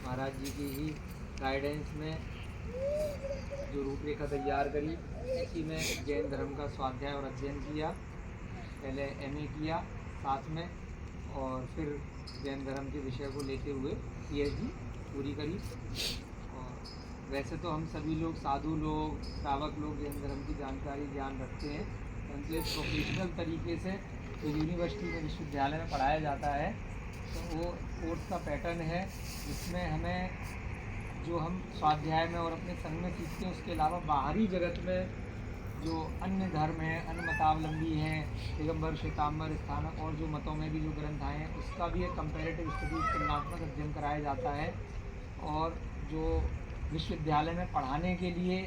महाराज जी की ही गाइडेंस में जो रूपरेखा तैयार करी, इसी में जैन धर्म का स्वाध्याय और अध्ययन किया। पहले एमए किया साथ में, और फिर जैन धर्म के विषय को लेते हुए पीएचडी पूरी करी। और वैसे तो हम सभी लोग, साधु लोग, श्रावक लोग, जैन धर्म की जानकारी ज्ञान रखते हैं, परंतु एक प्रोफेशनल तरीके से तो यूनिवर्सिटी में, विश्वविद्यालय में पढ़ाया जाता है, तो वो कोर्स का पैटर्न है जिसमें हमें जो हम स्वाध्याय में और अपने संग में सीखते हैं, उसके अलावा बाहरी जगत में जो अन्य धर्म हैं, अन्य मतावलंबी हैं, दिगंबर, श्वेतांबर, स्थानक और जो मतों में भी जो ग्रंथ आए हैं, उसका भी एक कंपैरेटिव स्टडी, तुलनात्मक अध्ययन कराया जाता है। और जो विश्वविद्यालय में पढ़ाने के लिए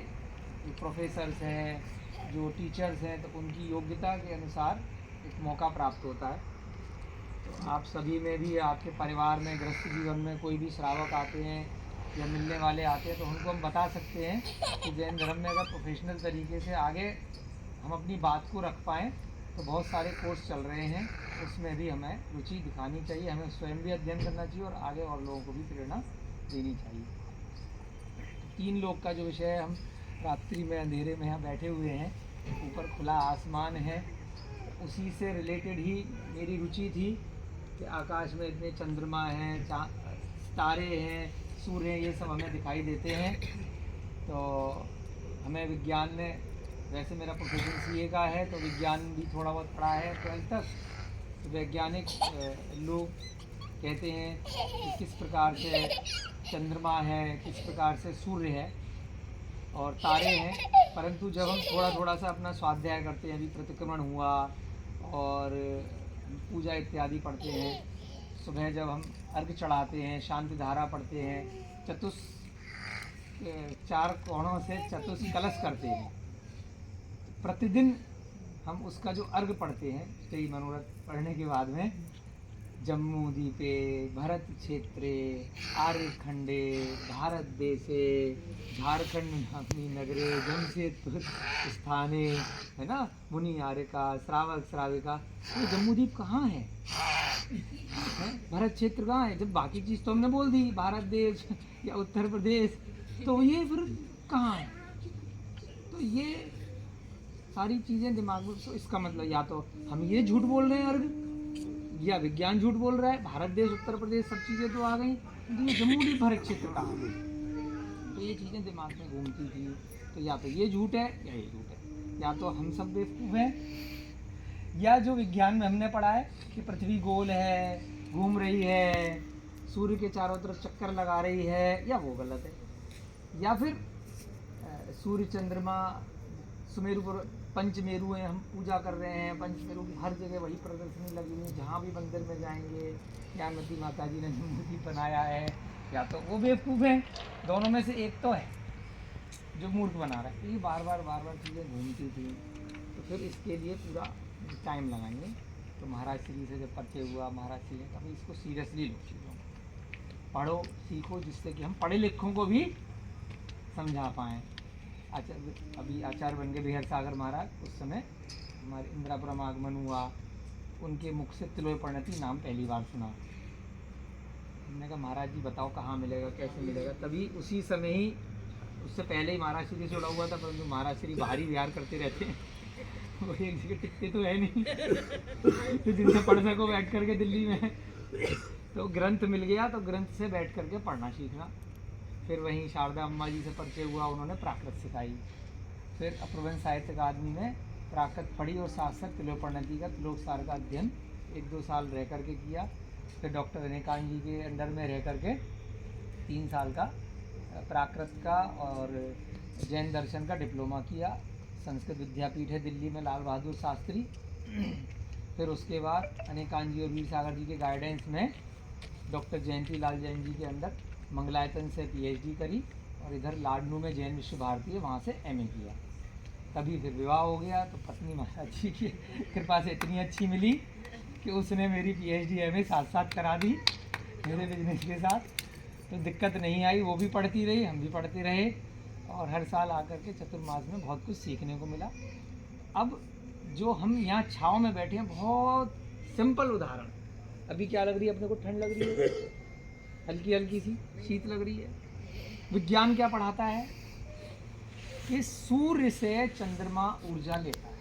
जो प्रोफेसर्स हैं, जो टीचर्स हैं, तो उनकी योग्यता के अनुसार एक मौका प्राप्त होता है। तो आप सभी में भी, आपके परिवार में, गृहस्थ जीवन में कोई भी श्रावक आते हैं या मिलने वाले आते हैं, तो उनको हम बता सकते हैं कि जैन धर्म में अगर प्रोफेशनल तरीके से आगे हम अपनी बात को रख पाएँ, तो बहुत सारे कोर्स चल रहे हैं, उसमें भी हमें रुचि दिखानी चाहिए। हमें स्वयं भी अध्ययन करना चाहिए और आगे और लोगों को भी प्रेरणा देनी चाहिए। तो 3 लोग का जो विषय है, हम रात्रि में अंधेरे में यहाँ बैठे हुए हैं, ऊपर खुला आसमान है, उसी से रिलेटेड ही मेरी रुचि थी कि आकाश में इतने चंद्रमा हैं, तारे हैं, सूर्य हैं, ये सब हमें दिखाई देते हैं। तो हमें विज्ञान में, वैसे मेरा प्रोफेशन सीए का है, तो विज्ञान भी थोड़ा बहुत पढ़ा है 12th तक। तो वैज्ञानिक लोग कहते हैं कि किस प्रकार से चंद्रमा है, किस प्रकार से सूर्य है और तारे हैं, परंतु जब हम थोड़ा थोड़ा सा अपना स्वाध्याय करते हैं, अभी प्रतिक्रमण हुआ और पूजा इत्यादि पढ़ते हैं, सुबह जब हम अर्घ चढ़ाते हैं, शांति धारा पढ़ते हैं, 4 कोणों से चतुष कलश करते हैं, प्रतिदिन हम उसका जो अर्घ पढ़ते हैं, कई मनोरथ पढ़ने के बाद में, जम्मू द्वीपे भरत क्षेत्रे आर्यखंडे भारत देशे झारखंड नामी नगरे जमशेदपुर स्थाने, है ना, मुनि आर्य का, श्रावक श्राविका। तो जम्मू द्वीप कहाँ है? भरत क्षेत्र कहाँ है? जब बाकी चीज़ तो हमने बोल दी, भारत देश या उत्तर प्रदेश, तो ये फिर कहाँ है? तो ये सारी चीज़ें दिमाग में, तो इसका मतलब या तो हम ये झूठ बोल रहे हैं अर्घ, या विज्ञान झूठ बोल रहा है, भारत देश, उत्तर प्रदेश, सब चीज़ें तो आ गई, तो ये जम्मू द्वीप भरत क्षेत्र कहाँ है? तो ये चीज़ें दिमाग में घूमती थी। तो या तो ये झूठ है या ये झूठ है, या तो हम सब बेवकूफ़ हैं, या जो विज्ञान में हमने पढ़ा है कि पृथ्वी गोल है, घूम रही है, सूर्य के चारों तरफ चक्कर लगा रही है, या वो गलत है। या फिर सूर्य, चंद्रमा, सुमेरु पर पंचमेरु हैं, हम पूजा कर रहे हैं, पंचमेरु की हर जगह वही प्रदर्शनी लगी हुई है, जहाँ भी मंदिर में जाएंगे, ज्ञानवती माता जी ने मूर्ति बनाया है, या तो वो बेवकूफ़ है, दोनों में से एक तो है जो मूर्ख बना रहा है। तो ये बार बार चीज़ें घूमती थी। तो फिर इसके लिए पूरा टाइम लगाएंगे। तो महाराज श्री से जब परिचय हुआ, महाराज श्री ने कभी इसको सीरियसली लो, चीज़ों पढ़ो सीखो, जिससे कि हम पढ़े लिखों को भी समझा पाएँ। अभी आचार्य बन गए बिहार सागर महाराज, उस समय हमारे इंदिरापुरम आगमन हुआ, उनके मुख से तिलोय परिणति नाम पहली बार सुना। हमने कहा महाराज जी बताओ कहाँ मिलेगा, कैसे मिलेगा? तभी उसी समय ही, उससे पहले ही महाराज श्री से जुड़ा हुआ था, परंतु महाराज श्री बाहरी विहार करते रहते हैं, वो एक जगह टिकते तो है नहीं तो जिनसे पढ़ सको बैठ करके दिल्ली में। तो ग्रंथ मिल गया, तो ग्रंथ से बैठ करके पढ़ना सीखना। फिर वहीं शारदा अम्मा जी से परिचय हुआ, उन्होंने प्राकृत सिखाई। फिर अप्रवन साहित्य अकादमी में प्राकृत पढ़ी और साथ साथ तिलोय परिणति का, तिलोक सार का अध्ययन 1-2 साल रह करके किया। फिर डॉक्टर अनेकांत जी के अंडर में रह करके 3 साल का प्राकृत का और जैन दर्शन का डिप्लोमा किया। संस्कृत विद्यापीठ है दिल्ली में, लाल बहादुर शास्त्री। फिर उसके बाद अनेकांत जी और वीर सागर जी के गाइडेंस में डॉक्टर जयंती लाल जैन जी के अंदर मंगलायतन से पीएचडी करी, और इधर लाडनू में जैन विश्व भारती है, वहाँ से एमए किया। तभी फिर विवाह हो गया। तो पत्नी महाराज जी की कृपा से इतनी अच्छी मिली कि उसने मेरी पीएचडी एमए साथ साथ करा दी मेरे बिजनेस के साथ। तो दिक्कत नहीं आई, वो भी पढ़ती रही, हम भी पढ़ते रहे, और हर साल आकर के चतुर्मास में बहुत कुछ सीखने को मिला। अब जो हम यहाँ छाँव में बैठे हैं, बहुत सिंपल उदाहरण, अभी क्या लग रही है अपने को? ठंड लग रही है, हल्की हल्की सी शीत लग रही है। विज्ञान क्या पढ़ाता है कि सूर्य से चंद्रमा ऊर्जा लेता है,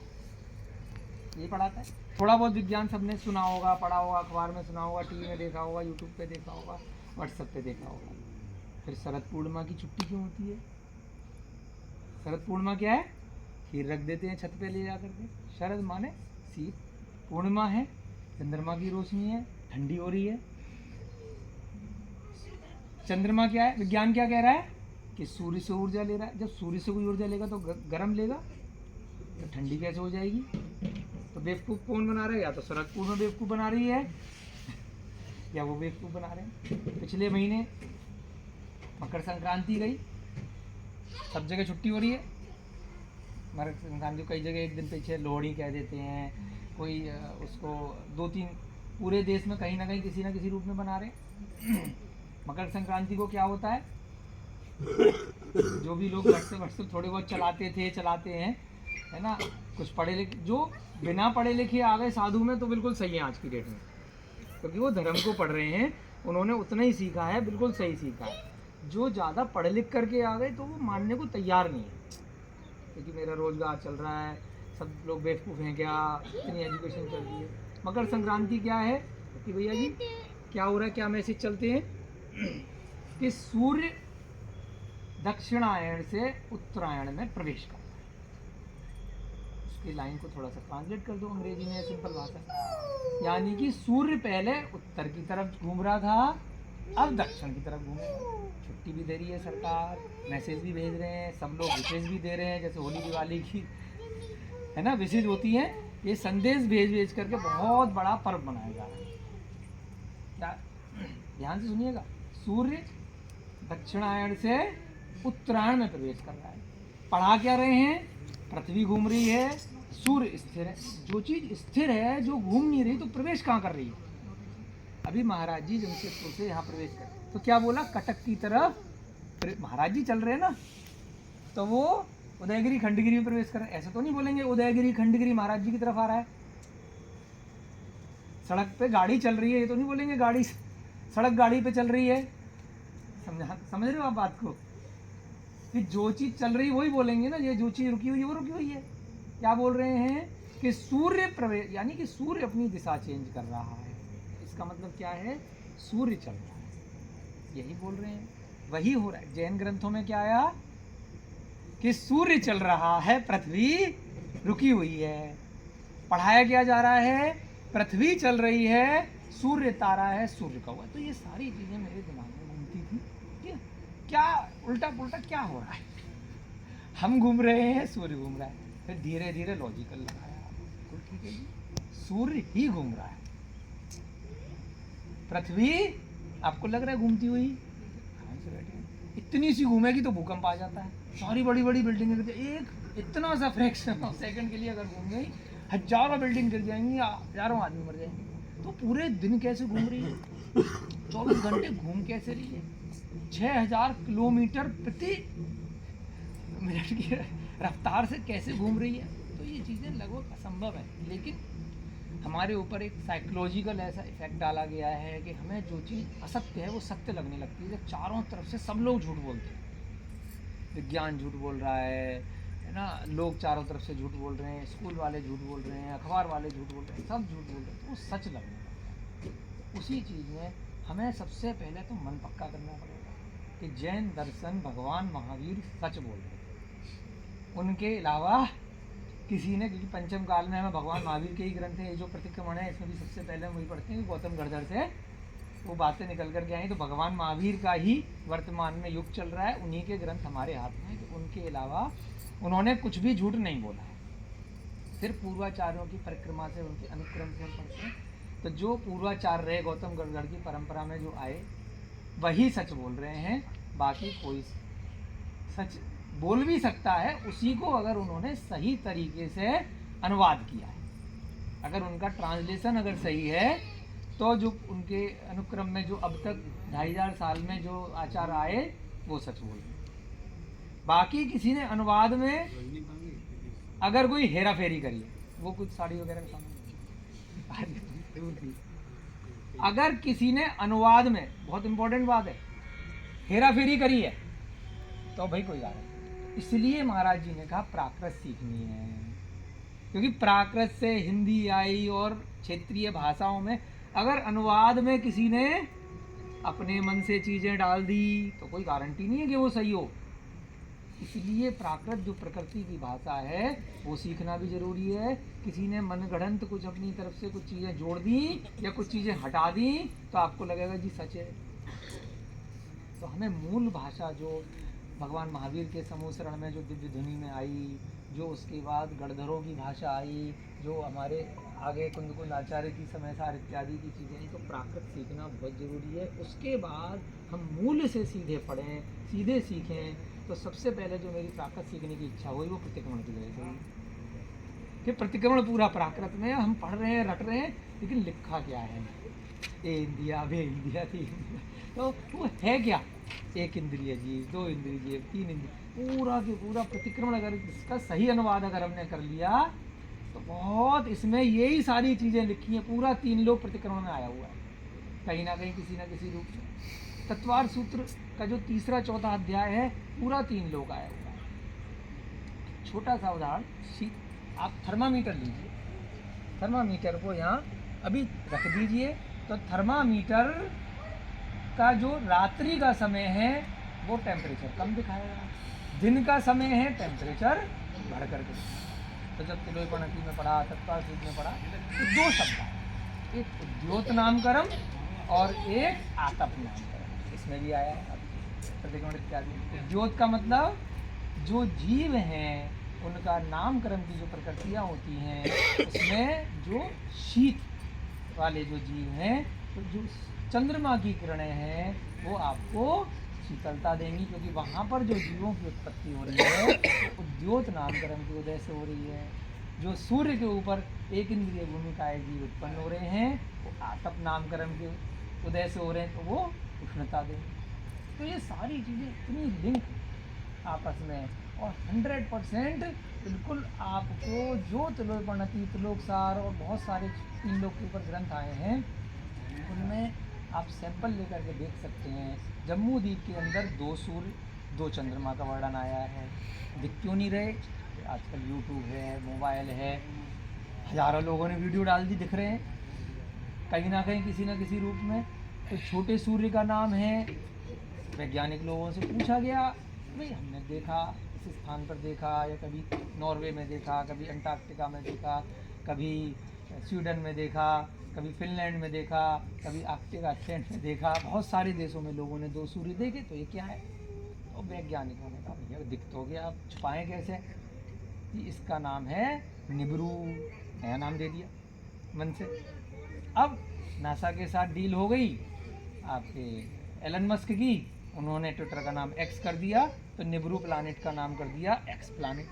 ये पढ़ाता है। थोड़ा बहुत विज्ञान सबने सुना होगा, पढ़ा होगा, अखबार में सुना होगा, टीवी में देखा होगा, यूट्यूब पे देखा होगा, व्हाट्सएप पे देखा होगा। फिर शरद पूर्णिमा की छुट्टी क्यों होती है? शरद पूर्णिमा क्या है? खीर रख देते हैं छत पे ले जा करके। शरद माने शीत, पूर्णिमा है चंद्रमा की रोशनी है, ठंडी हो रही है। चंद्रमा क्या है? विज्ञान क्या कह रहा है कि सूर्य से ऊर्जा ले रहा है। जब सूर्य से कोई ऊर्जा लेगा तो गर्म लेगा, तो ठंडी कैसे हो जाएगी? तो बेवकूफ़ कौन बना रहा है? या तो शरद पूर्णिमा बेवकूफ़ बना रही है या वो बेवकूफ़ बना रहे हैं। पिछले महीने मकर संक्रांति गई, सब जगह छुट्टी हो रही है। मकर संक्रांति कई जगह एक दिन पीछे लोहड़ी कह देते हैं, कोई उसको 2-3 पूरे देश में कहीं ना कहीं किसी ना किसी रूप में बना रहे हैं। मकर संक्रांति को क्या होता है, जो भी लोग व्हाट्सएप थोड़े बहुत चलाते हैं, है ना, कुछ पढ़े लिखे, जो बिना पढ़े लिखे आ गए साधु में तो बिल्कुल सही है आज की डेट में, क्योंकि वो धर्म को पढ़ रहे हैं, उन्होंने उतना ही सीखा है, बिल्कुल सही सीखा है। जो ज़्यादा पढ़ लिख करके आ गए तो वो मानने को तैयार नहीं है, क्योंकि मेरा रोज़गार चल रहा है, सब लोग बेवकूफ़ हैं क्या, इतनी एजुकेशन चल रही है। मकर संक्रांति क्या है कि भैया जी क्या हो रहा है, क्या मैसेज चलते हैं कि सूर्य दक्षिणायण से उत्तरायण में प्रवेश करता है। उसकी लाइन को थोड़ा सा ट्रांसलेट कर दो अंग्रेजी में, सिंपल भाषा, यानी कि सूर्य पहले उत्तर की तरफ घूम रहा था, अब दक्षिण की तरफ घूमेगा। छुट्टी भी दे रही है सरकार, मैसेज भी भेज रहे हैं, सब लोग विशेष भी दे रहे हैं, जैसे होली दिवाली की, है ना, विशेष होती है, ये संदेश भेज करके बहुत बड़ा पर्व मनाया जा रहा है। क्या, ध्यान से सुनिएगा, सूर्य दक्षिणायण से उत्तरायण में प्रवेश कर रहा है। पढ़ा क्या रहे हैं? पृथ्वी घूम रही है, सूर्य स्थिर है। जो चीज़ स्थिर है, जो घूम नहीं रही, तो प्रवेश कहाँ कर रही है? अभी महाराज जी जमशेदपुर से यहाँ प्रवेश कर, तो क्या बोला, कटक की तरफ महाराज जी चल रहे हैं ना, तो वो उदयगिरी खंडगिरी में प्रवेश कर रहे हैं। ऐसे तो नहीं बोलेंगे उदयगिरी खंडगिरी महाराज जी की तरफ आ रहा है। सड़क पे गाड़ी चल रही है, ये तो नहीं बोलेंगे गाड़ी सड़क गाड़ी पे चल रही है। समझ रहे हो आप बात को, कि जो चीज़ चल रही है वही बोलेंगे ना, ये जो चीज़ रुकी हुई है वो रुकी हुई है। क्या बोल रहे हैं कि सूर्य प्रवेश, यानी कि सूर्य अपनी दिशा चेंज कर रहा है। इसका मतलब क्या है? सूर्य चल रहा है, यही बोल रहे हैं, वही हो रहा है। जैन ग्रंथों में क्या आया कि सूर्य चल रहा है, पृथ्वी रुकी हुई है। पढ़ाया क्या जा रहा है? पृथ्वी चल रही है, सूर्य तारा है, सूर्य का हुआ। तो ये सारी चीज़ें मेरे दिमाग में घूमती थी कि क्या उल्टा पुल्टा क्या हो रहा है, हम घूम रहे हैं, सूर्य घूम रहा है। फिर धीरे धीरे लॉजिकल लगाया, तो ठीक है जी, सूर्य ही घूम रहा है, पृथ्वी आपको लग रहा है घूमती हुई, से बैठे इतनी सी घूमेगी तो भूकंप आ जाता है, सारी बड़ी बड़ी बिल्डिंगें गिर, एक इतना सा फ्रैक्शन ऑफ सेकंड के लिए अगर घूम गई, हजारों बिल्डिंग गिर जाएंगी, हजारों आदमी मर जाएंगे। तो पूरे दिन कैसे घूम रही है, 24 घंटे घूम कैसे रही है, 6000 किलोमीटर प्रति मिनट की रफ्तार से कैसे घूम रही है। तो ये चीज़ें लगभग असंभव है, लेकिन हमारे ऊपर एक साइकोलॉजिकल ऐसा इफेक्ट डाला गया है कि हमें जो चीज़ असत्य है वो सत्य लगने लगती है। जब चारों तरफ से सब लोग झूठ बोलते हैं, विज्ञान झूठ बोल रहा है ना, लोग चारों तरफ से झूठ बोल रहे हैं, स्कूल वाले झूठ बोल रहे हैं, अखबार वाले झूठ बोल रहे हैं, सब झूठ बोल रहे हैं, तो वो सच लगने लगता है। उसी चीज़ में हमें सबसे पहले तो मन पक्का करना पड़ेगा कि जैन दर्शन भगवान महावीर सच बोल रहे हैं, उनके अलावा किसी ने, क्योंकि पंचम काल में हमें भगवान महावीर के ही ग्रंथ है, ये जो प्रतिक्रमण है इसमें भी सबसे पहले हम वही पढ़ते हैं कि गौतम गढ़धर से वो बातें निकल कर के आई, तो भगवान महावीर का ही वर्तमान में युग चल रहा है, उन्हीं के ग्रंथ हमारे हाथ में, तो उनके अलावा उन्होंने कुछ भी झूठ नहीं बोला है। फिर पूर्वाचार्यों की परिक्रमा से, उनके अनुक्रम से हम पढ़ते हैं, तो जो पूर्वाचार्य रहे गौतम गढ़धर की परंपरा में जो आए वही सच बोल रहे हैं, बाकी कोई सच बोल भी सकता है उसी को अगर उन्होंने सही तरीके से अनुवाद किया है, अगर उनका ट्रांसलेशन अगर सही है, तो जो उनके अनुक्रम में जो अब तक 2500 साल में जो आचार आए वो सच बोल रहे। बाकी किसी ने अनुवाद में अगर कोई हेरा फेरी करी है, वो कुछ साड़ी वगैरह का सामान अगर किसी ने अनुवाद में, बहुत इंपॉर्टेंट बात है, हेरा फेरी करी है तो भाई कोई कारण नहीं। इसलिए महाराज जी ने कहा प्राकृत सीखनी है, क्योंकि प्राकृत से हिंदी आई और क्षेत्रीय भाषाओं में अगर अनुवाद में किसी ने अपने मन से चीज़ें डाल दी तो कोई गारंटी नहीं है कि वो सही हो। इसलिए प्राकृत जो प्रकृति की भाषा है वो सीखना भी जरूरी है। किसी ने मनगढ़ंत कुछ अपनी तरफ से कुछ चीज़ें जोड़ दी या कुछ चीज़ें हटा दी तो आपको लगेगा जी सच है। तो हमें मूल भाषा जो भगवान महावीर के समूह शरण में जो दिव्य ध्वनि में आई, जो उसके बाद गणधरों की भाषा आई, जो हमारे आगे कुंद आचार्य की समय सार इत्यादि की चीज़ें, तो प्राकृत सीखना बहुत ज़रूरी है। उसके बाद हम मूल से सीधे पढ़ें, सीधे सीखें। तो सबसे पहले जो मेरी प्राकृत सीखने की इच्छा हुई वो प्रतिक्रमण की वजह से हुई कि प्रतिक्रमण पूरा प्राकृत में हम पढ़ रहे हैं, रट रहे हैं, लेकिन लिखा क्या है, ए इंदिया बे इंदिया थी, तो वो है क्या, एक इंद्रिय जीव, दो इंद्रिय जीव, तीन इंद्रिय, पूरा के पूरा प्रतिक्रमण अगर इसका सही अनुवाद अगर हमने कर लिया तो बहुत इसमें यही सारी चीज़ें लिखी हैं। पूरा 3 लोक प्रतिक्रमण में आया हुआ है कहीं ना कहीं किसी ना किसी रूप में। तत्वार्थ सूत्र का जो 3रा 4था अध्याय है पूरा 3 लोक आया हुआ है। छोटा सा उदाहरण, आप थर्मामीटर लीजिए, थर्मामीटर को यहाँ अभी रख दीजिए, तो थर्मामीटर का जो रात्रि का समय है वो टेम्परेचर कम दिखाएगा, दिन का समय है टेम्परेचर बढ़ करके। तो जब तिलोपणति में पढ़ा, तत्वार्थ में पढ़ा, तो 2 शब्द आए, एक उद्योत नामकरम और एक आतप नामकरम, इसमें भी आया है प्रतिक्रमण इत्यादि। उद्योत का मतलब जो जीव हैं उनका नामकरण की जो प्रकृतियाँ होती हैं उसमें जो शीत वाले जो जीव हैं, तो जो चंद्रमा की किरणें हैं वो आपको शीतलता देंगी, क्योंकि वहाँ पर जो जीवों की उत्पत्ति हो रही है तो उद्योत नामकरण की उदय से हो रही है। जो सूर्य के ऊपर एक इंद्रिय भूमिकाएँ जीव उत्पन्न हो रहे हैं वो आतप नामकरण के उदय से हो रहे हैं, तो वो उष्णता देंगे। तो ये सारी चीज़ें इतनी लिंक आपस में, और 100% बिल्कुल आपको जो तिलोपणति, तिलोकसार और बहुत सारे 3 लोक के ऊपर ग्रंथ आए हैं उनमें आप सैंपल लेकर के देख सकते हैं। जम्मू द्वीप के अंदर 2 सूर्य 2 चंद्रमा का वर्णन आया है। दिख क्यों नहीं रहे? आजकल यूट्यूब है, मोबाइल है, हज़ारों लोगों ने वीडियो डाल दी, दिख रहे हैं कहीं ना कहीं किसी न किसी रूप में। तो छोटे सूर्य का नाम है, वैज्ञानिक लोगों से पूछा गया, भाई हमने देखा इस स्थान पर देखा, या कभी नॉर्वे में देखा, कभी अंटार्कटिका में देखा, कभी स्वीडन में देखा, कभी फिनलैंड में देखा, कभी आर्कटिक आइलैंड में देखा, बहुत सारे देशों में लोगों ने 2 सूर्य देखे, तो ये क्या है? तो वैज्ञानिकों ने कहा भैया दिख तो गया, आप छुपाएँ कैसे? कि इसका नाम है निब्रू, नया नाम दे दिया मन से। अब नासा के साथ डील हो गई आपके एलन मस्क की, उन्होंने ट्विटर का नाम एक्स कर दिया, तो निब्रू प्लानिट का नाम कर दिया एक्स प्लानिट।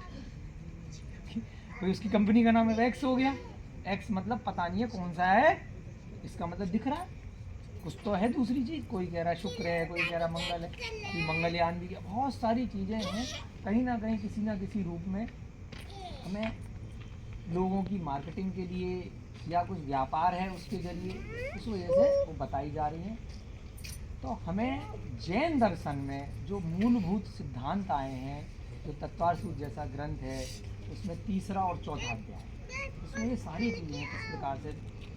तो उसकी कंपनी का नाम है एक्स हो गया। एक्स मतलब पता नहीं है कौन सा है, इसका मतलब दिख रहा है कुछ तो है दूसरी चीज़। कोई कह रहा है शुक्र है, कोई कह रहा मंगल है, कोई मंगलयान भी है, बहुत सारी चीज़ें हैं। कहीं ना कहीं किसी ना किसी रूप में हमें लोगों की मार्केटिंग के लिए या कुछ व्यापार है उसके जरिए उस वजह से वो बताई जा रही हैं। तो हमें जैन दर्शन में जो मूलभूत सिद्धांत आए हैं, जो तत्वार्थ सूत्र जैसा ग्रंथ है उसमें 3रा और 4था अध्याय है, उसमें ये सारी चीज़ें हैं। किस प्रकार से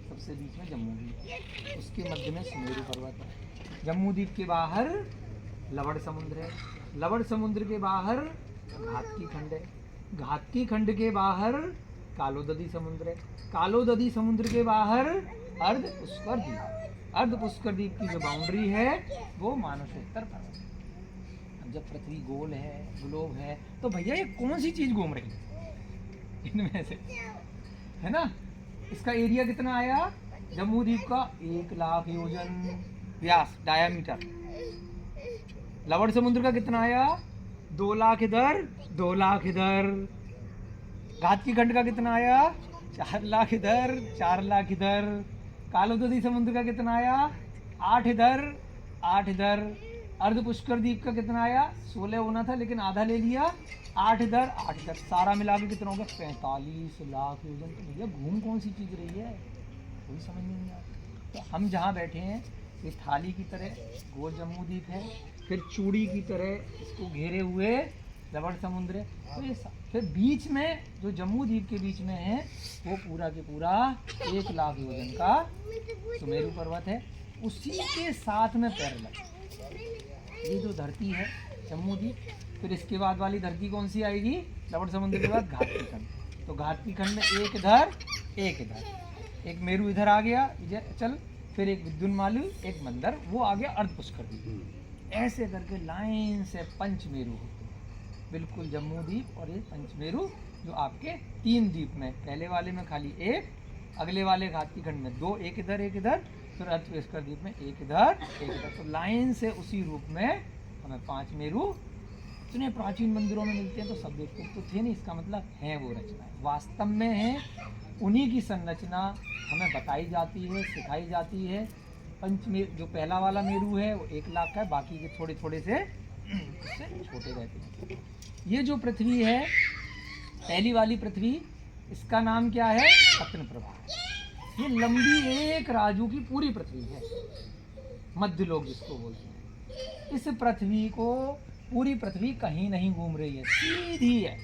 सबसे बीच में जम्मू द्वीप, उसके मध्य में सुमेरु पर्वत है। जम्मू द्वीप के बाहर लवण समुद्र है, लवण समुद्र के बाहर घातकी खंड है, घातकी खंड के बाहर कालोदधी समुद्र है, कालोदधी समुद्र के बाहर अर्ध पुष्कर द्वीप, अर्ध पुष्कर द्वीप की जो बाउंड्री है वो मानसोत्तर पर्वत है। अब जब पृथ्वी गोल है, ग्लोब है, तो भैया ये कौन सी चीज़ घूम रही है इनमें से, है ना? इसका एरिया कितना आया जम्मू द्वीप का? 1 लाख योजन व्यास, डायामीटर। लवण समुद्र का कितना आया? 2 लाख इधर, 2 लाख इधर। घातकी खंड का कितना आया? 4 लाख इधर, 4 लाख इधर। कालोदधी समुद्र का कितना आया? 8 इधर, 8 इधर। अर्ध पुष्कर द्वीप का कितना आया? 16 होना था लेकिन आधा ले लिया, 8 इधर 8 इधर, सारा मिला के कितना हो गया? 45 लाख योजन। तो भैया घूम कौन सी चीज़ रही है, कोई समझ में नहीं आता। तो हम जहाँ बैठे हैं ये थाली की तरह गोल जम्मू द्वीप है, फिर चूड़ी की तरह इसको घेरे हुए लवण समुद्र है। तो ये फिर बीच में जो जम्मू द्वीप के बीच में है वो पूरा के पूरा 1,00,000 योजन का सुमेरु पर्वत है। उसी के साथ में पैरेलल ये जो धरती है जम्मू द्वीप, फिर इसके बाद वाली धरती कौन सी आएगी, लवण समुद्र के बाद घाटी खंड। तो घाटी खंड में एक इधर एक इधर, एक मेरू इधर आ गया चल, फिर एक विद्युन्मालु, एक मंदर, वो आ गया अर्ध पुष्कर द्वीप। ऐसे करके लाइन से पंचमेरु होते हैं बिल्कुल जम्मू द्वीप। और ये पंचमेरु जो आपके 3 द्वीप में, पहले वाले में खाली एक, अगले वाले घाटी खंड में 2, एक इधर, फिर अर्ध पुष्कर द्वीप में एक इधर एक इधर। तो लाइन से उसी रूप में हमें 5 मेरु इतने प्राचीन मंदिरों में मिलते हैं। तो सब देखते तो थे नहीं, इसका मतलब है वो रचना वास्तव में है। उन्हीं की संरचना हमें बताई जाती है, सिखाई जाती है। पंचमेरु जो पहला वाला मेरू है वो 1,00,000 का है, बाकी के थोड़े थोड़े से उससे छोटे रहते हैं। ये जो पृथ्वी है, पहली वाली पृथ्वी, इसका नाम क्या है, रत्न प्रभा। ये लंबी एक राजू की पूरी पृथ्वी है, मध्य लोक जिसको बोलते हैं। इस पृथ्वी को पूरी पृथ्वी कहीं नहीं घूम रही है, सीधी है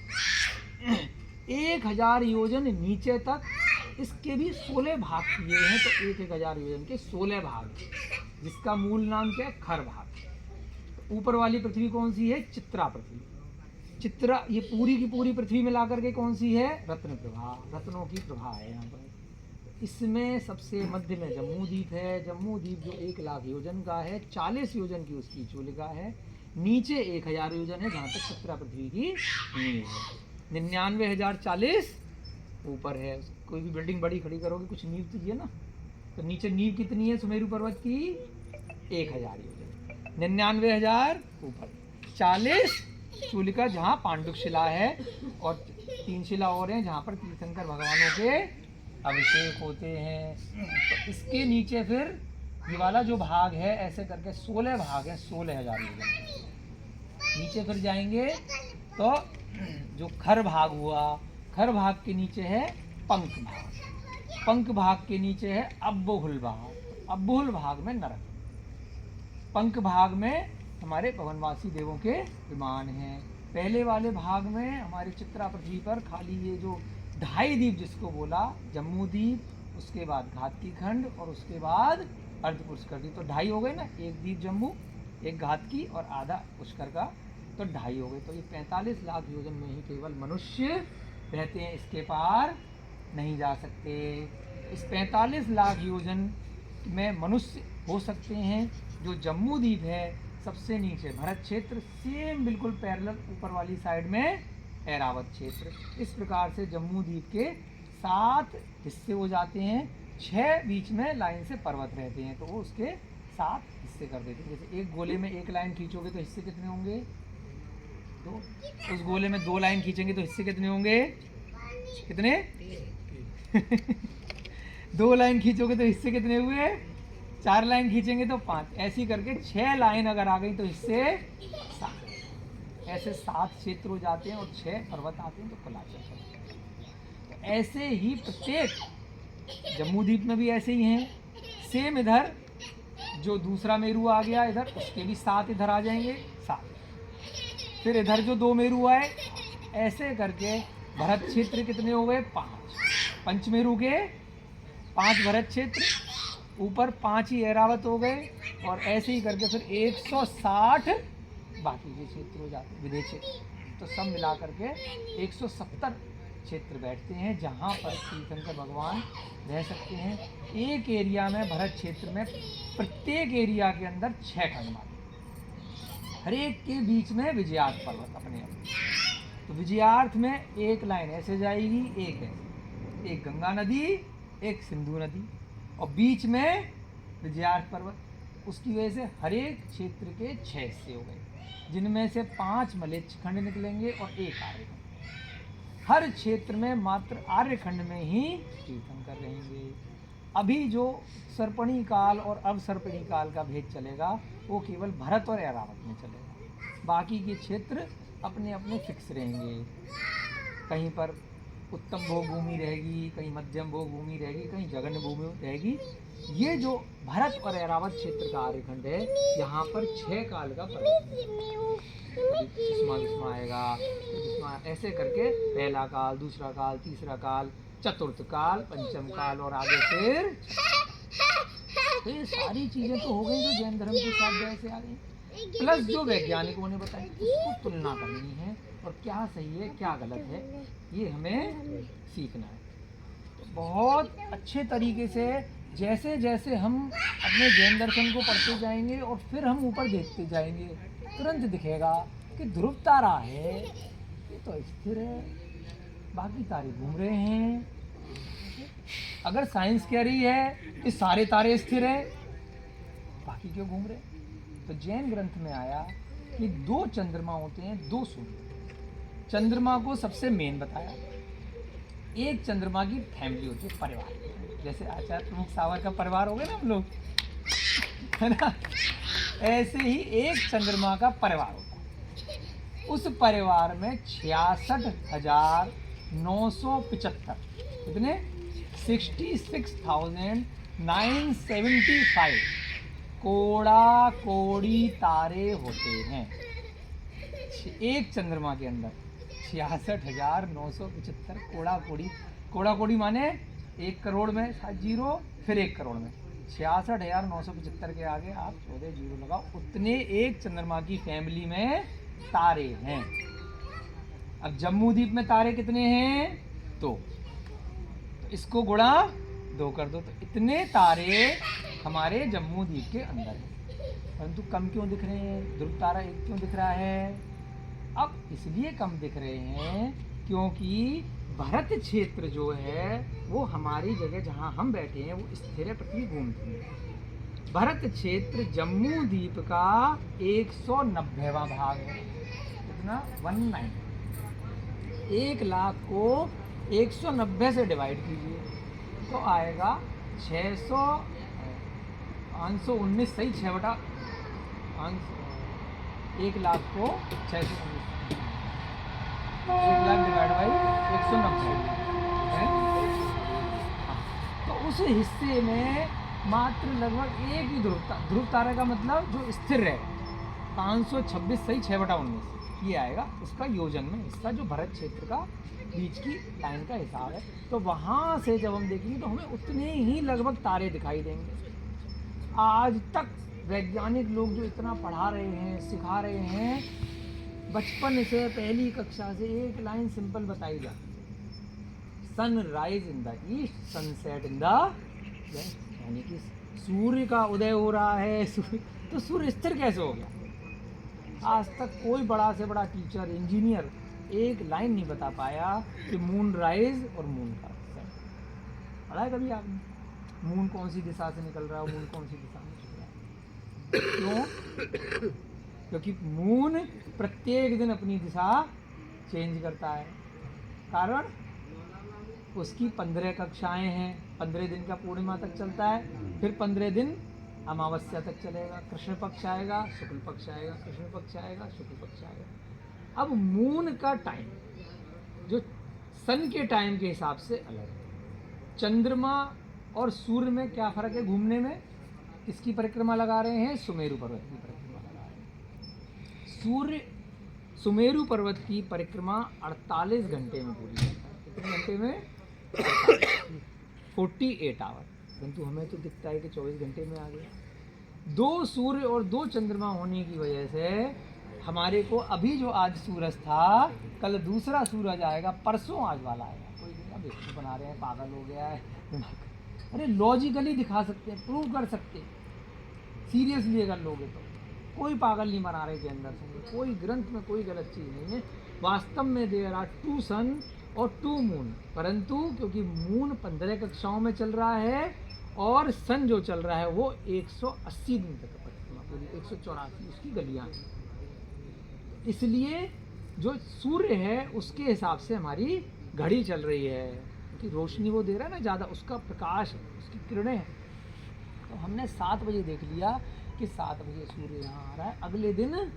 1,000 योजन नीचे तक। इसके भी 16 भाग किए हैं, तो 1,000 योजन के 16 भाग, जिसका मूल नाम क्या है, खर भाग। तो ऊपर वाली पृथ्वी कौन सी है, चित्रा पृथ्वी। चित्रा ये पूरी की पूरी पृथ्वी में ला करके कौन सी है, रत्न प्रभा, रत्नों की प्रभा है यहाँ पर। इसमें सबसे मध्य में जम्मू द्वीप है। जम्मू द्वीप जो 1,00,000 योजन का है, 40 योजन की उसकी चूलिका है, नीचे 1,000 योजन है जहाँ तक चित्रा पृथ्वी की नींव है। 99,040 ऊपर है। कोई भी बिल्डिंग बड़ी खड़ी करोगे कुछ नींव चाहिए ना, तो नीचे नींव कितनी है सुमेरु पर्वत की, 1,000 योजन। 99,000 ऊपर, 40 चूलिका जहाँ पांडुक शिला है, और 3 शिला और हैं जहाँ पर तीर्थंकर भगवानों के अभिषेक होते हैं। तो इसके नीचे फिर ये वाला जो भाग है, ऐसे करके 16 भाग है, 16,000 योजन। नीचे फिर जाएंगे तो जो खर भाग हुआ, खर भाग के नीचे है पंख भाग, पंख भाग के नीचे है अब्बहुल भाग, अब्बहुल भाग में नरक, पंख भाग में हमारे पवनवासी देवों के विमान हैं। पहले वाले भाग में हमारे चित्रा पृथ्वी पर खाली ये जो 2.5 द्वीप जिसको बोला, जम्मू द्वीप, उसके बाद घाटी खंड, और उसके बाद अर्ध पुष्कर द्वीप। तो 2.5 हो गए ना, एक द्वीप जम्मू, एक घाटी और आधा पुष्कर का, तो 2.5 हो गए। तो ये 45,00,000 योजन में ही केवल मनुष्य रहते हैं, इसके पार नहीं जा सकते। इस 45,00,000 योजन में मनुष्य हो सकते हैं। जो जम्मू द्वीप है सबसे नीचे भरत क्षेत्र, सेम बिल्कुल पैरेलल ऊपर वाली साइड में ऐरावत क्षेत्र। इस प्रकार से जम्मू द्वीप के 7 हिस्से हो जाते हैं। 6 बीच में लाइन से पर्वत रहते हैं, तो वो उसके 7 हिस्से कर देते हैं। जैसे एक गोले में एक लाइन खींचोगे तो हिस्से कितने होंगे, 2। उस गोले में 2 लाइन खींचेंगे तो हिस्से कितने होंगे, कितने 2 लाइन खींचोगे तो हिस्से कितने हुए, 4 लाइन खींचेंगे तो 5। ऐसी करके 6 लाइन अगर आ गई तो हिस्से 7। ऐसे 7 क्षेत्र हो जाते हैं और 6 पर्वत आते हैं, तो कुलाचल। ऐसे ही प्रत्येक जम्मू द्वीप में भी ऐसे ही हैं। सेम इधर जो दूसरा मेरू आ गया इधर, उसके भी 7 इधर आ जाएंगे, 7। फिर इधर जो 2 मेरू आए, ऐसे करके भरत क्षेत्र कितने हो गए, 5। पंचमेरू के 5 भरत क्षेत्र, ऊपर 5 ही ऐरावत हो गए, और ऐसे ही करके फिर 160 बाकी के क्षेत्र हो जाते हैं, विदेश क्षेत्र। तो सब मिला करके 170 क्षेत्र बैठते हैं, जहाँ पर तीर्थंकर भगवान रह सकते हैं। एक एरिया में, भरत क्षेत्र में, प्रत्येक एरिया के अंदर 6 खंड माने, हर एक के बीच में विजयार्थ पर्वत अपने अपने। तो विजयार्थ में एक लाइन ऐसे जाएगी, एक ऐसे, एक गंगा नदी, एक सिंधु नदी, और बीच में विजयार्थ पर्वत। उसकी वजह से हर एक क्षेत्र के 6 हिस्से हो गए, जिनमें से 5 मलेच्छ खंड निकलेंगे और 1 आर्यखंड। हर क्षेत्र में मात्र आर्यखंड में ही तीर्थंकर रहेंगे। अभी जो सर्पणी काल और अवसर्पणी काल का भेद चलेगा, वो केवल भरत और ऐरावत में चलेगा। बाकी के क्षेत्र अपने अपने फिक्स रहेंगे। कहीं पर उत्तम भोग भूमि रहेगी, कहीं मध्यम भोग भूमि रहेगी, कहीं जघन्य भूमि रहेगी। ये जो भरत और ऐरावत क्षेत्र का आर्यखंड है, यहाँ पर 6 काल का पर्वत है। सुषमा आएगा, ऐसे करके पहला काल, दूसरा काल, तीसरा काल, चतुर्थ काल, पंचम काल और आगे फिर। तो ये सारी चीजें तो हो गई जो जैन धर्म के साथ जैसे आ गई, प्लस जो वैज्ञानिकों ने बताई, उसको तुलना करनी है और क्या सही है क्या गलत है ये हमें सीखना है। तो बहुत अच्छे तरीके से जैसे जैसे हम अपने जैन दर्शन को पढ़ते जाएंगे और फिर हम ऊपर देखते जाएंगे, तुरंत दिखेगा कि ध्रुव तारा है ये तो स्थिर है, बाकी तारे घूम रहे हैं। अगर साइंस कह रही है कि सारे तारे स्थिर हैं, बाकी क्यों घूम रहे? तो जैन ग्रंथ में आया कि 2 चंद्रमा होते हैं, 2 सूर्य। चंद्रमा को सबसे मेन बताया, एक चंद्रमा की फैमिली होती है, परिवार, जैसे आचार्य प्रमुख सावर का परिवार हो गया ना हम लोग, है ना, ऐसे ही एक चंद्रमा का परिवार होता है। उस परिवार में 66,975 कितने 66,975 कोड़ा कोड़ी तारे होते हैं एक चंद्रमा के अंदर। 66,975 कोड़ा कोड़ी माने 1 करोड़ में 7 जीरो, फिर 1 करोड़ में 66,975 के आगे आप 14 जीरो लगाओ, उतने एक चंद्रमा की फैमिली में तारे हैं। अब जम्मू द्वीप में तारे कितने हैं? तो इसको गुणा 2 कर दो, तो इतने तारे हमारे जम्मू द्वीप के अंदर हैं। परंतु कम क्यों दिख रहे हैं? ध्रुव तारा एक क्यों दिख रहा है? अब इसलिए कम दिख रहे हैं क्योंकि भरत क्षेत्र जो है वो हमारी जगह जहाँ हम बैठे हैं वो स्थिर है, पृथ्वी घूमती है। भरत क्षेत्र जम्मू द्वीप का 190वां भाग है। कितना? 190। 1 लाख को 190 से डिवाइड कीजिए तो आएगा 519 सही 1 लाख को 619, 1 लाख डिवाइड बाई 190 है। तो उस हिस्से में मात्र लगभग एक ही ध्रुव तारा का मतलब जो स्थिर है 526 सही 6/19 ये आएगा उसका योजन में हिस्सा, जो भरत क्षेत्र का बीच की लाइन का हिसाब है। तो वहाँ से जब हम देखेंगे तो हमें उतने ही लगभग तारे दिखाई देंगे। आज तक वैज्ञानिक लोग जो इतना पढ़ा रहे हैं, सिखा रहे हैं, बचपन से पहली कक्षा से एक लाइन सिंपल बताई जाती है, sunrise in the east, sunset in the west, यानी कि सूर्य का उदय हो रहा है, तो सूर्य स्थिर कैसे हो गया? आज तक कोई बड़ा से बड़ा टीचर, इंजीनियर एक लाइन नहीं बता पाया कि मून राइज और मून का सेट। पढ़ा है कभी आपने? मून कौन सी दिशा से निकल रहा है, मून कौन सी दिशा में निकल रहा है? क्यों? क्योंकि मून प्रत्येक दिन अपनी दिशा चेंज करता है। कारण उसकी 15 कक्षाएं हैं, 15 दिन का पूर्णिमा तक चलता है, फिर 15 दिन अमावस्या तक चलेगा, कृष्ण पक्ष आएगा, शुक्ल पक्ष आएगा, कृष्ण पक्ष आएगा, शुक्ल पक्ष आएगा। अब मून का टाइम जो सन के टाइम के हिसाब से अलग है। चंद्रमा और सूर्य में क्या फर्क है? घूमने में किसकी परिक्रमा लगा रहे हैं? सुमेरु पर्वत की परिक्रमा लगा रहे हैं। सूर्य सुमेरु पर्वत की परिक्रमा 48 घंटे में पूरी करता है। कितने घंटे में? 48 आवर। परंतु हमें तो दिखता है कि 24 घंटे में आ गया। 2 सूर्य और 2 चंद्रमा होने की वजह से हमारे को अभी जो आज सूरज था, कल दूसरा सूरज आएगा, परसों आज वाला आएगा। कोई बेवकूफ बना रहे हैं, पागल हो गया है। अरे लॉजिकली दिखा सकते हैं, प्रूव कर सकते हैं, सीरियसली अगर लोगे तो। कोई पागल नहीं बना रहे के अंदर से, कोई ग्रंथ में कोई गलत चीज़ नहीं है। वास्तव में देयर आर 2 सन और 2 मून, परंतु क्योंकि मून 15 कक्षाओं में चल रहा है और सन जो चल रहा है वो 180 दिन तक पूरी 184 उसकी गलियाँ हैं, इसलिए जो सूर्य है उसके हिसाब से हमारी घड़ी चल रही है, क्योंकि रोशनी वो दे रहा है ना ज़्यादा, उसका प्रकाश है, उसकी किरणें हैं। तो हमने 7 बजे देख लिया कि 7 बजे सूर्य यहाँ आ रहा है, अगले दिन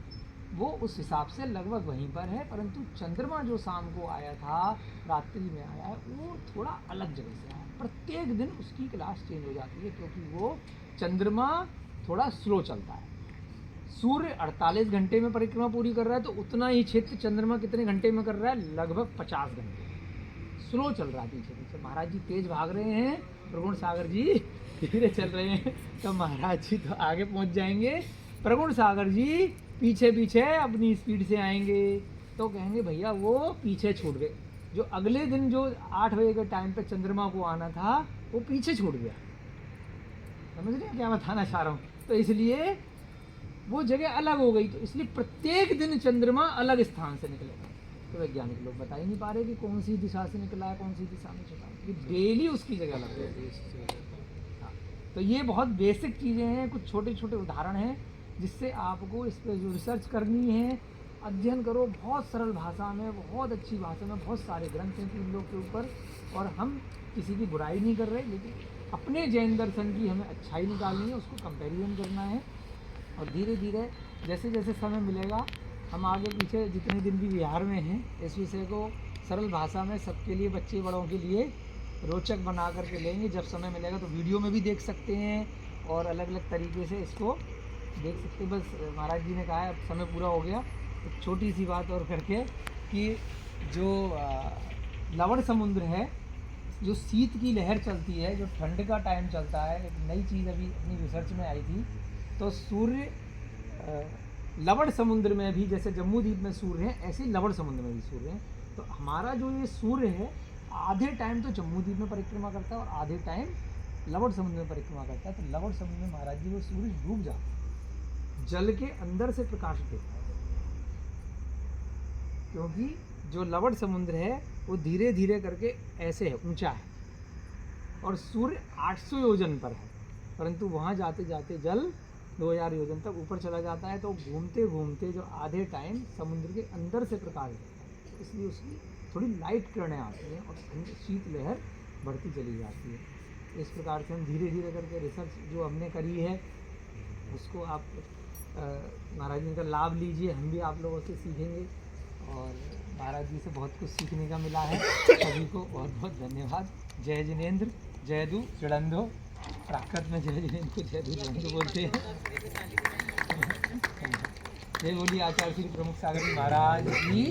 वो उस हिसाब से लगभग वहीं पर है। परंतु चंद्रमा जो शाम को आया था, रात्रि में आया है, वो थोड़ा अलग जगह से आया। प्रत्येक दिन उसकी क्लास चेंज हो जाती है, क्योंकि वो चंद्रमा थोड़ा स्लो चलता है। सूर्य 48 घंटे में परिक्रमा पूरी कर रहा है, तो उतना ही क्षेत्र चंद्रमा कितने घंटे में कर रहा है? लगभग 50 घंटे। स्लो चल रहा है पीछे पीछे। महाराज जी तेज भाग रहे हैं, प्रगुण सागर जी धीरे चल रहे हैं, तो महाराज जी तो आगे पहुंच जाएंगे, प्रगुण सागर जी पीछे पीछे अपनी स्पीड से आएंगे। तो कहेंगे भैया वो पीछे छूट गए, जो अगले दिन जो 8 बजे के टाइम पे चंद्रमा को आना था वो पीछे छूट गया। समझ रहे हैं क्या बताना चाह रहा हूँ? तो इसलिए वो जगह अलग हो गई, तो इसलिए प्रत्येक दिन चंद्रमा अलग स्थान से निकलेगा। तो वैज्ञानिक लोग बता ही नहीं पा रहे कि कौन सी दिशा से निकला है, कौन सी दिशा में चला है, डेली उसकी जगह अलग है। हाँ, तो ये बहुत बेसिक चीज़ें हैं, कुछ छोटे छोटे उदाहरण हैं जिससे आपको इस पर जो रिसर्च करनी है, अध्ययन करो बहुत सरल भाषा में, बहुत अच्छी भाषा में। बहुत सारे ग्रंथ हैं इन लोग के ऊपर, और हम किसी की बुराई नहीं कर रहे, लेकिन अपने जैन दर्शन की हमें अच्छाई निकालनी है, उसको कंपैरिजन करना है। और धीरे धीरे जैसे जैसे समय मिलेगा, हम आगे पीछे जितने दिन भी बिहार में हैं, इस विषय को सरल भाषा में सबके लिए, बच्चे बड़ों के लिए रोचक बना करके लेंगे। जब समय मिलेगा तो वीडियो में भी देख सकते हैं और अलग अलग तरीके से इसको देख सकते हैं। बस महाराज जी ने कहा है अब समय पूरा हो गया, एक छोटी सी बात और करके कि जो लवण समुद्र है, जो शीत की लहर चलती है, जो ठंड का टाइम चलता है, एक नई चीज़ अभी अपनी रिसर्च में आई थी। तो सूर्य लवण समुद्र में भी, जैसे जम्मू द्वीप में सूर्य है, ऐसे ही लवण समुद्र में भी सूर्य है। तो हमारा जो ये सूर्य है, आधे टाइम तो जम्मू द्वीप में परिक्रमा करता है और आधे टाइम लवण समुद्र में परिक्रमा करता है। तो लवण समुद्र में महाराज जी वो सूर्य डूब जाता है, जल के अंदर से प्रकाश देता है, क्योंकि जो लवण समुद्र है वो धीरे धीरे करके ऐसे है, ऊंचा है, और सूर्य 800 योजन पर है, परंतु वहाँ जाते जाते जल 2000 योजन तक ऊपर चला जाता है। तो घूमते घूमते जो आधे टाइम समुद्र के अंदर से प्रकाश देता है, तो इसलिए उसकी थोड़ी लाइट किरणें आती हैं और शीत लहर बढ़ती चली जाती है। इस प्रकार से हम धीरे धीरे करके रिसर्च जो हमने करी है उसको आप महाराज जी का लाभ लीजिए, हम भी आप लोगों से सीखेंगे, और महाराज जी से बहुत कुछ सीखने का मिला है। सभी को बहुत बहुत धन्यवाद। जय जिनेंद्र, जय दू चिड़ंदो, प्राकृत में जय जिनेंद्र को जय दू चिड़ंदो बोलते हैं। जय बोली आचार्य श्री प्रमुख सागर जी महाराज की।